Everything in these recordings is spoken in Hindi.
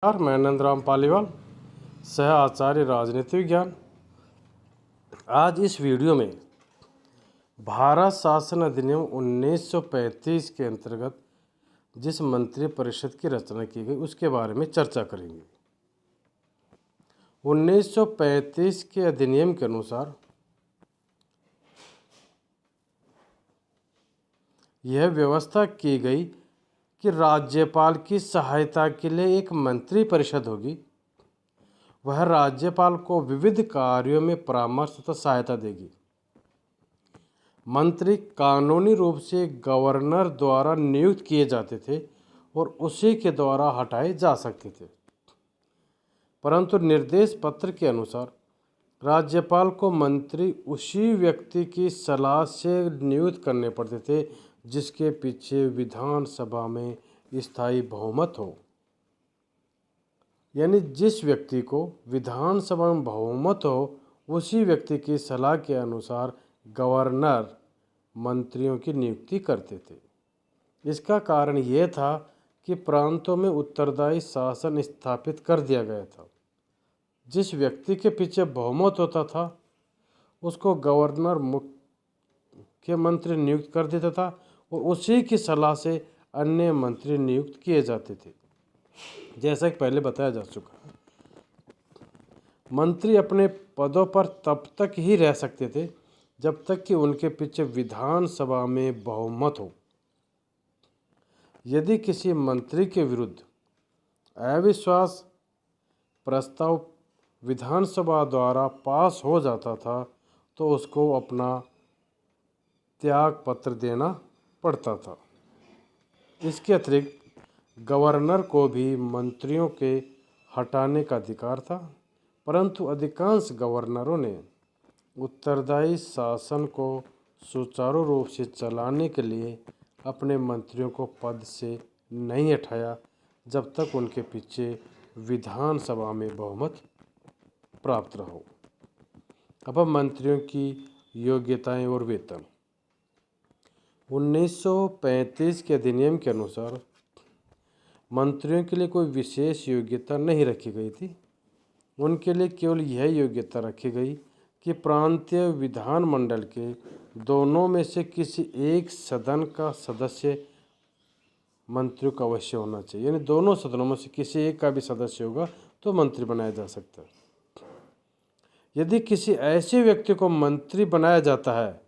मैं नंदराम पालीवाल, सह आचार्य राजनीति विज्ञान। आज इस वीडियो में भारत शासन अधिनियम 1935 के अंतर्गत जिस मंत्रि परिषद की रचना की गई उसके बारे में चर्चा करेंगे। 1935 के अधिनियम के अनुसार यह व्यवस्था की गई कि राज्यपाल की सहायता के लिए एक मंत्रि परिषद होगी। वह राज्यपाल को विविध कार्यों में परामर्श तथा सहायता देगी। मंत्री कानूनी रूप से गवर्नर द्वारा नियुक्त किए जाते थे और उसी के द्वारा हटाए जा सकते थे, परंतु निर्देश पत्र के अनुसार राज्यपाल को मंत्री उसी व्यक्ति की सलाह से नियुक्त करने पड़ते थे जिसके पीछे विधानसभा में स्थायी बहुमत हो। यानी जिस व्यक्ति को विधानसभा में बहुमत हो उसी व्यक्ति की सलाह के अनुसार गवर्नर मंत्रियों की नियुक्ति करते थे। इसका कारण यह था कि प्रांतों में उत्तरदायी शासन स्थापित कर दिया गया था। जिस व्यक्ति के पीछे बहुमत होता था उसको गवर्नर मुख्यमंत्री नियुक्त कर देता था और उसी की सलाह से अन्य मंत्री नियुक्त किए जाते थे। जैसा कि पहले बताया जा चुका है, मंत्री अपने पदों पर तब तक ही रह सकते थे जब तक कि उनके पीछे विधानसभा में बहुमत हो। यदि किसी मंत्री के विरुद्ध अविश्वास प्रस्ताव विधानसभा द्वारा पास हो जाता था तो उसको अपना त्याग पत्र देना पड़ता था। इसके अतिरिक्त गवर्नर को भी मंत्रियों के हटाने का अधिकार था, परंतु अधिकांश गवर्नरों ने उत्तरदायी शासन को सुचारू रूप से चलाने के लिए अपने मंत्रियों को पद से नहीं हटाया जब तक उनके पीछे विधानसभा में बहुमत प्राप्त रहो। अब मंत्रियों की योग्यताएं और वेतन। 1935 के अधिनियम के अनुसार मंत्रियों के लिए कोई विशेष योग्यता नहीं रखी गई थी। उनके लिए केवल यह योग्यता रखी गई कि प्रांतीय विधानमंडल के दोनों में से किसी एक सदन का सदस्य मंत्रियों का अवश्य होना चाहिए। यानी दोनों सदनों में से किसी एक का भी सदस्य होगा तो मंत्री बनाया जा सकता है। यदि किसी ऐसे व्यक्ति को मंत्री बनाया जाता है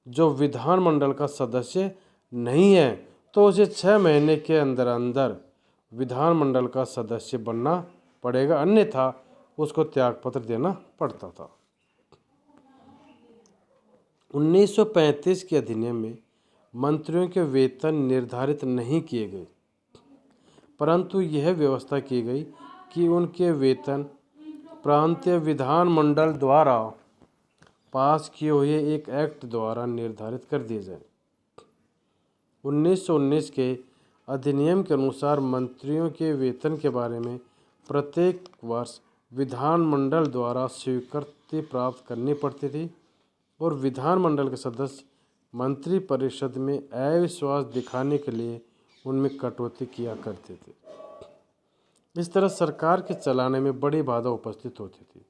जो विधानमंडल का सदस्य नहीं है तो उसे 6 महीने के अंदर अंदर विधानमंडल का सदस्य बनना पड़ेगा, अन्यथा उसको त्यागपत्र देना पड़ता था। 1935 के अधिनियम में मंत्रियों के वेतन निर्धारित नहीं किए गए, परंतु यह व्यवस्था की गई कि उनके वेतन प्रांतीय विधानमंडल द्वारा पास किए हुए एक एक्ट द्वारा निर्धारित कर दिए जाए। 1919 के अधिनियम के अनुसार मंत्रियों के वेतन के बारे में प्रत्येक वर्ष विधानमंडल द्वारा स्वीकृति प्राप्त करनी पड़ती थी और विधानमंडल के सदस्य मंत्री परिषद में अविश्वास दिखाने के लिए उनमें कटौती किया करते थे। इस तरह सरकार के चलाने में बड़ी बाधा उपस्थित होती थी।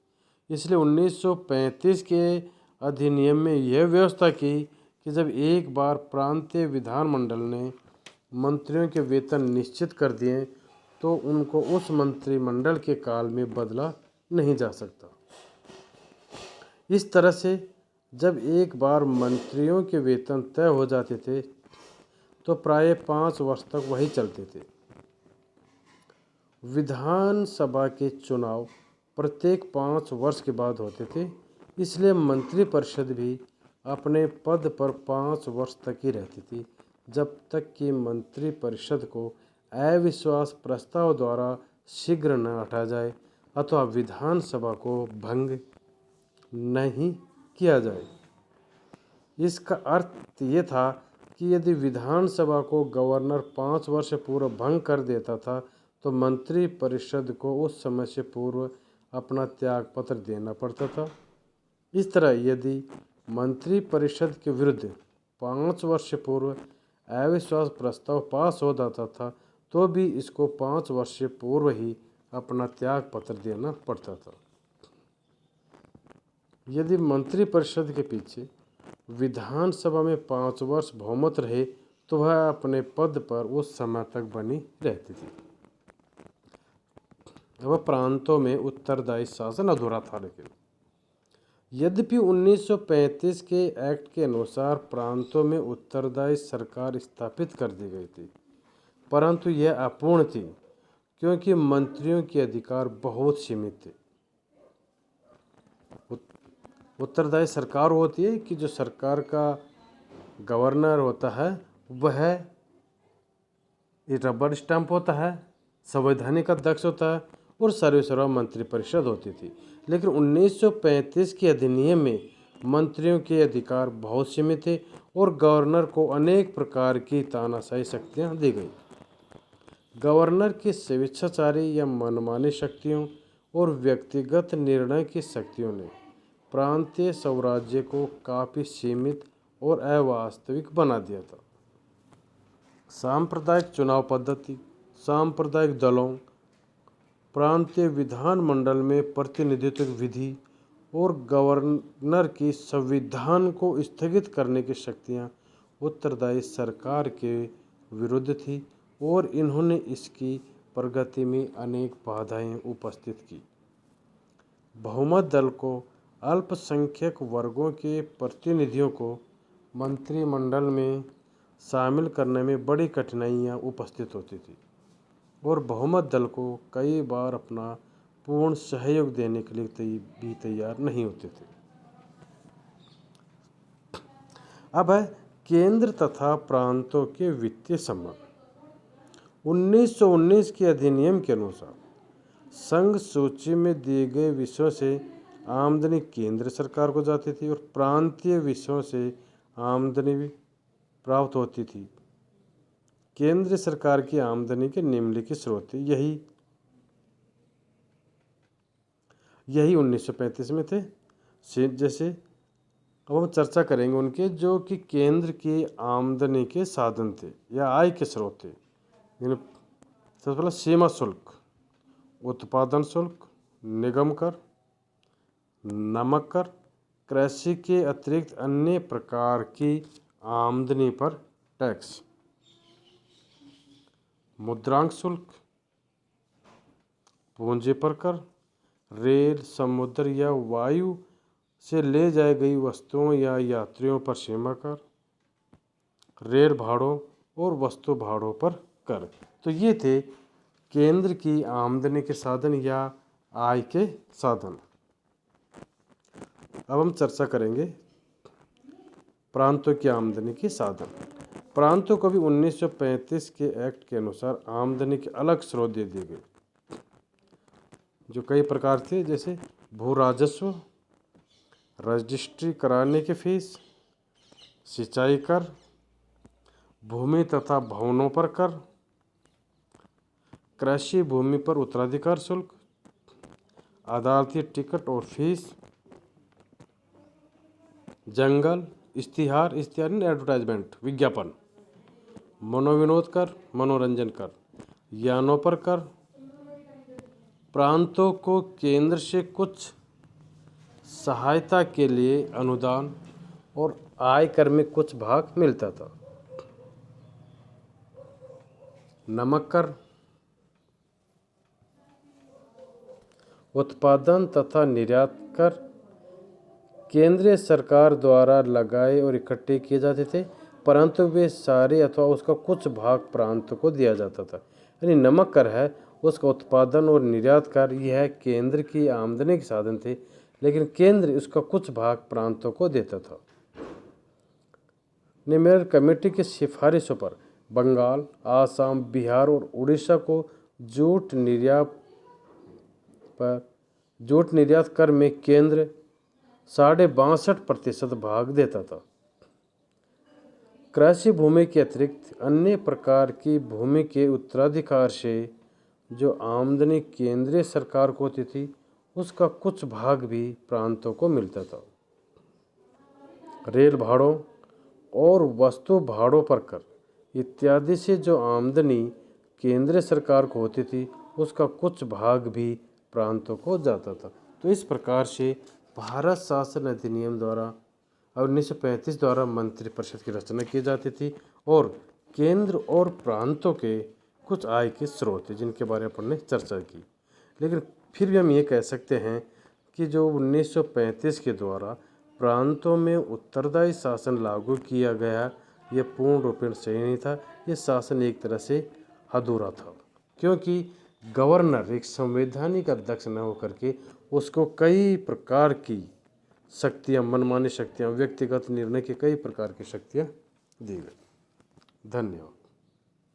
इसलिए 1935 के अधिनियम में यह व्यवस्था की कि जब एक बार प्रांतीय विधानमंडल ने मंत्रियों के वेतन निश्चित कर दिए तो उनको उस मंत्रिमंडल के काल में बदला नहीं जा सकता। इस तरह से जब एक बार मंत्रियों के वेतन तय हो जाते थे तो प्राय 5 वर्ष तक वही चलते थे। विधानसभा के चुनाव प्रत्येक 5 वर्ष के बाद होते थे, इसलिए मंत्रि परिषद भी अपने पद पर 5 वर्ष तक ही रहती थी जब तक कि मंत्रि परिषद को अविश्वास प्रस्ताव द्वारा शीघ्र न हटाया जाए अथवा विधानसभा को भंग नहीं किया जाए। इसका अर्थ ये था कि यदि विधानसभा को गवर्नर 5 वर्ष पूर्व भंग कर देता था तो मंत्रि परिषद को उस समय से पूर्व अपना त्यागपत्र देना पड़ता था। इस तरह यदि मंत्रि परिषद के विरुद्ध 5 वर्ष पूर्व अविश्वास प्रस्ताव पास हो जाता था तो भी इसको 5 वर्ष से पूर्व ही अपना त्याग पत्र देना पड़ता था। यदि मंत्रिपरिषद के पीछे विधानसभा में 5 वर्ष बहुमत रहे तो वह अपने पद पर उस समय तक बनी रहती थी। वह प्रांतों में उत्तरदायी शासन अधूरा था। लेकिन यद्यपि 1935 के एक्ट के अनुसार प्रांतों में उत्तरदायी सरकार स्थापित कर दी गई थी, परंतु यह अपूर्ण थी क्योंकि मंत्रियों के अधिकार बहुत सीमित थे। उत्तरदायी सरकार होती है कि जो सरकार का गवर्नर होता है वह रबर स्टैंप होता है, संवैधानिक अध्यक्ष होता है और सर्वेसर्वा मंत्रिपरिषद होती थी। लेकिन 1935 के अधिनियम में मंत्रियों के अधिकार बहुत सीमित थे और गवर्नर को अनेक प्रकार की तानाशाही शक्तियां दी गई। गवर्नर की स्वेच्छाचारी या मनमानी शक्तियों और व्यक्तिगत निर्णय की शक्तियों ने प्रांतीय स्वराज्य को काफ़ी सीमित और अवास्तविक बना दिया था। सांप्रदायिक चुनाव पद्धति, सांप्रदायिक दलों, प्रांतीय विधानमंडल में प्रतिनिधित्व विधि और गवर्नर की संविधान को स्थगित करने की शक्तियां उत्तरदायी सरकार के विरुद्ध थी और इन्होंने इसकी प्रगति में अनेक बाधाएं उपस्थित की। बहुमत दल को अल्पसंख्यक वर्गों के प्रतिनिधियों को मंत्रिमंडल में शामिल करने में बड़ी कठिनाइयां उपस्थित होती थी और बहुमत दल को कई बार अपना पूर्ण सहयोग देने के लिए भी तैयार नहीं होते थे। अब है केंद्र तथा प्रांतों के वित्तीय संबंध। 1919 के अधिनियम के अनुसार संघ सूची में दिए गए विषयों से आमदनी केंद्र सरकार को जाती थी और प्रांतीय विषयों से आमदनी भी प्राप्त होती थी। केंद्र सरकार की आमदनी के निम्नलिखित स्रोत थे। यही 1935 में थे। जैसे अब हम चर्चा करेंगे उनके जो कि केंद्र की आमदनी के साधन थे या आय के स्रोत थे। सबसे पहला सीमा शुल्क, उत्पादन शुल्क, निगम कर, नमक कर, कृषि के अतिरिक्त अन्य प्रकार की आमदनी पर टैक्स, मुद्रांक शुल्क, पूंजी पर कर, रेल, समुद्र या वायु से ले जाई गई वस्तुओं या यात्रियों पर सीमा कर, रेल भाड़ों और वस्तु भाड़ों पर कर। तो ये थे केंद्र की आमदनी के साधन या आय के साधन। अब हम चर्चा करेंगे प्रांतों की आमदनी के साधन। प्रांतों को भी 1935 के एक्ट के अनुसार आमदनी के अलग स्रोत दे दिए गए जो कई प्रकार थे, जैसे भू राजस्व, रजिस्ट्री कराने की फीस, सिंचाई कर, भूमि तथा भवनों पर कर, कृषि भूमि पर उत्तराधिकार शुल्क, अदालती टिकट और फीस, जंगल, इश्तिहार एडवर्टाइजमेंट, विज्ञापन, मनोविनोद कर, मनोरंजन कर, यानों पर कर। प्रांतों को केंद्र से कुछ सहायता के लिए अनुदान और आयकर में कुछ भाग मिलता था। नमक कर, उत्पादन तथा निर्यात कर केंद्रीय सरकार द्वारा लगाए और इकट्ठे किए जाते थे, परंतु वे सारे अथवा उसका कुछ भाग प्रांत को दिया जाता था। यानी नमक कर है उसका उत्पादन और निर्यात कर यह केंद्र की आमदनी के साधन थे, लेकिन केंद्र उसका कुछ भाग प्रांतों को देता था। निम्न कमेटी की सिफारिशों पर बंगाल, आसाम, बिहार और उड़ीसा को जूट निर्यात कर में केंद्र 62.5% भाग देता था। कृषि भूमि के अतिरिक्त अन्य प्रकार की भूमि के उत्तराधिकार से जो आमदनी केंद्रीय सरकार को होती थी उसका कुछ भाग भी प्रांतों को मिलता था। रेल भाड़ों और वस्तु भाड़ों पर कर इत्यादि से जो आमदनी केंद्र सरकार को होती थी उसका कुछ भाग भी प्रांतों को जाता था। तो इस प्रकार से भारत शासन अधिनियम द्वारा 1935 द्वारा मंत्रिपरिषद की रचना की जाती थी और केंद्र और प्रांतों के कुछ आय के स्रोत हैं जिनके बारे में अपन ने चर्चा की। लेकिन फिर भी हम ये कह सकते हैं कि जो 1935 के द्वारा प्रांतों में उत्तरदायी शासन लागू किया गया ये पूर्ण रूपेण सही नहीं था। ये शासन एक तरह से अधूरा था, क्योंकि गवर्नर एक संवैधानिक अध्यक्ष न होकर के उसको कई प्रकार की शक्तियाँ, मनमानी शक्तियाँ, व्यक्तिगत निर्णय की कई प्रकार की शक्तियाँ दी गई। धन्यवाद।